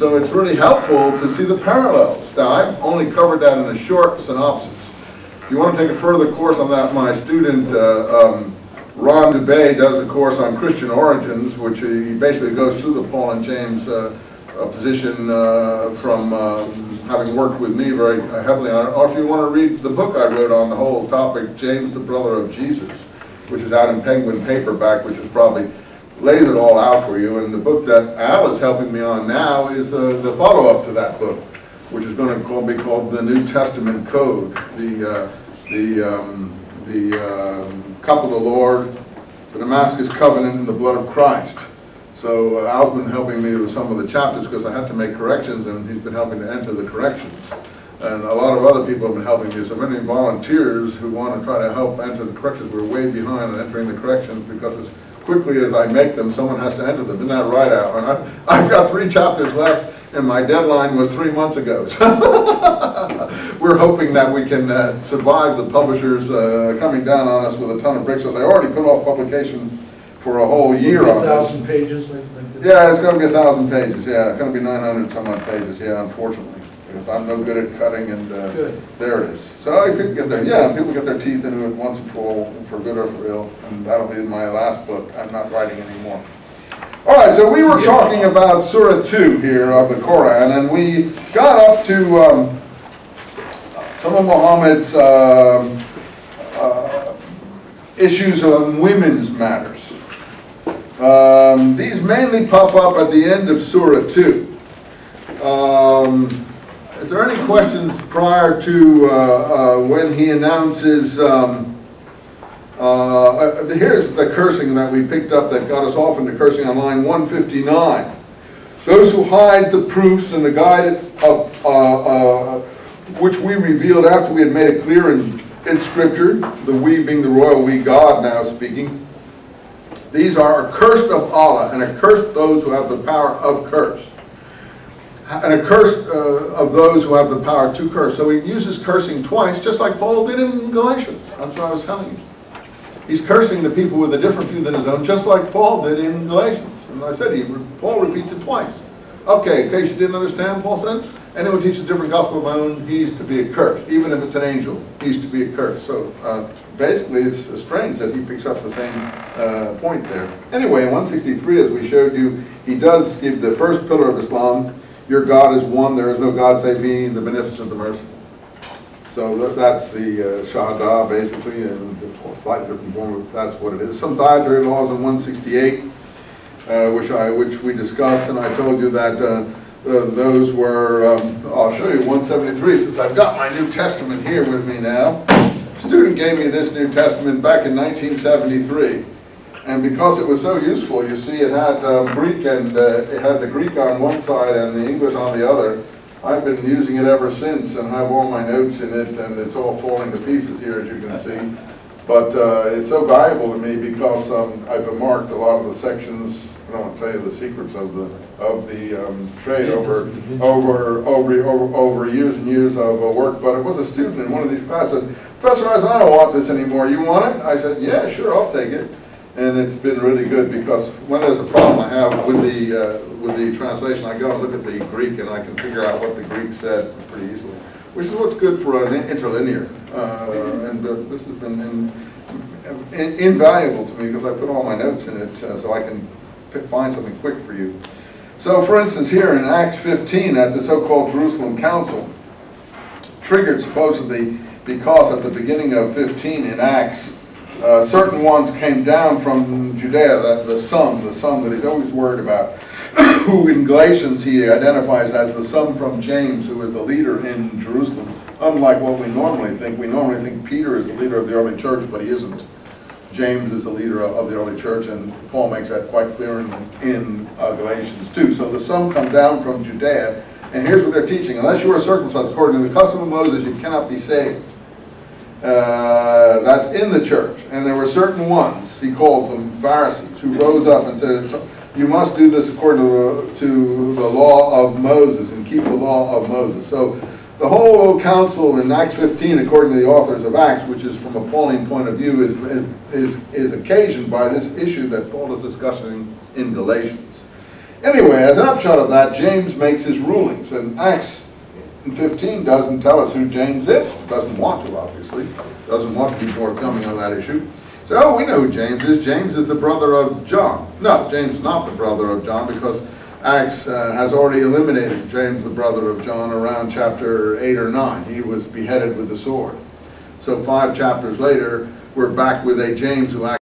So it's really helpful to see the parallels. Now, I've only covered that in a short synopsis. If you want to take a further course on that, my student Ron DeBay does a course on Christian origins, which he basically goes through the Paul and James position from having worked with me very heavily on it. Or if you want to read the book I wrote on the whole topic, James, the Brother of Jesus, which is out in Penguin paperback, which is probably lays it all out for you. And the book that Al is helping me on now is the follow-up to that book, which is going to be called the New Testament Code, the Cup of the Lord, the Damascus Covenant, and the Blood of Christ. So Al's been helping me with some of the chapters because I had to make corrections, and he's been helping to enter the corrections. And a lot of other people have been helping me. So if any volunteers who want to try to help enter the corrections, we're way behind on entering the corrections because as quickly as I make them, someone has to enter them. Isn't that right, Al? And I've got 3 chapters left, and my deadline was 3 months ago. So we're hoping that we can survive the publishers coming down on us with a ton of bricks. I already put off publication for a whole year on this. 1,000 pages? Yeah, it's going to be 1,000 pages. Yeah, it's going to be 900 some odd pages. Yeah, unfortunately. Because I'm no good at cutting, and there it is. So people get their people get their teeth into it once and for good or for ill, and that'll be my last book. I'm not writing anymore. All right, so we were talking about Surah 2 here of the Quran, and we got up to some of Muhammad's issues on women's matters. These mainly pop up at the end of Surah 2. Is there any questions prior to when he announces, here's the cursing that we picked up that got us off into cursing on line 159. Those who hide the proofs and the guidance of, which we revealed after we had made it clear in Scripture, the we being the royal we, God now speaking, these are accursed of Allah and accursed those who have the power of curse. And accursed of those who have the power to curse. So he uses cursing twice, just like Paul did in Galatians. That's what I was telling you. He's cursing the people with a different view than his own, just like Paul did in Galatians. And I said, Paul repeats it twice. Okay, in case you didn't understand, Paul said, anyone teaches a different gospel of my own, he's to be accursed. Even if it's an angel, he's to be accursed. So basically, it's strange that he picks up the same point there. Anyway, in 163, as we showed you, he does give the first pillar of Islam. Your God is one, there is no God save me, the beneficent, the merciful. So that's the Shahada, basically, and a slightly different form of that's what it is. Some dietary laws in 168, which we discussed, and I told you that those were, I'll show you 173, since I've got my New Testament here with me now. A student gave me this New Testament back in 1973. And because it was so useful, you see, it had Greek, and it had the Greek on one side and the English on the other. I've been using it ever since, and have all my notes in it, and it's all falling to pieces here, as you can see. But it's so valuable to me because I've marked a lot of the sections. I don't want to tell you the secrets of the trade over years and years of work. But it was a student in one of these classes said, "Professor, I don't want this anymore. You want it?" I said, "Yeah, sure, I'll take it." And it's been really good because when there's a problem I have with the translation, I go and look at the Greek and I can figure out what the Greek said pretty easily, which is what's good for an interlinear. This has been invaluable to me because I put all my notes in it so I can find something quick for you. So, for instance, here in Acts 15 at the so-called Jerusalem Council, triggered supposedly because at the beginning of 15 in Acts, certain ones came down from Judea, the son that he's always worried about, who in Galatians he identifies as the son from James, who is the leader in Jerusalem. Unlike what we normally think Peter is the leader of the early church, but he isn't. James is the leader of the early church, and Paul makes that quite clear in Galatians 2. So the son come down from Judea, and here's what they're teaching. Unless you are circumcised according to the custom of Moses, you cannot be saved. That's in the church. And there were certain ones, he calls them Pharisees, who rose up and said, you must do this according to the law of Moses and keep the law of Moses. So the whole council in Acts 15, according to the authors of Acts, which is from a Pauline point of view, is occasioned by this issue that Paul is discussing in Galatians. Anyway, as an upshot of that, James makes his rulings, and Acts 15 doesn't tell us who James is. Doesn't want to, obviously. Doesn't want to be forthcoming on that issue. So, oh, we know who James is. James is the brother of John. No, James is not the brother of John, because Acts has already eliminated James, the brother of John, around chapter 8 or 9. He was beheaded with the sword. So 5 chapters later, we're back with a James who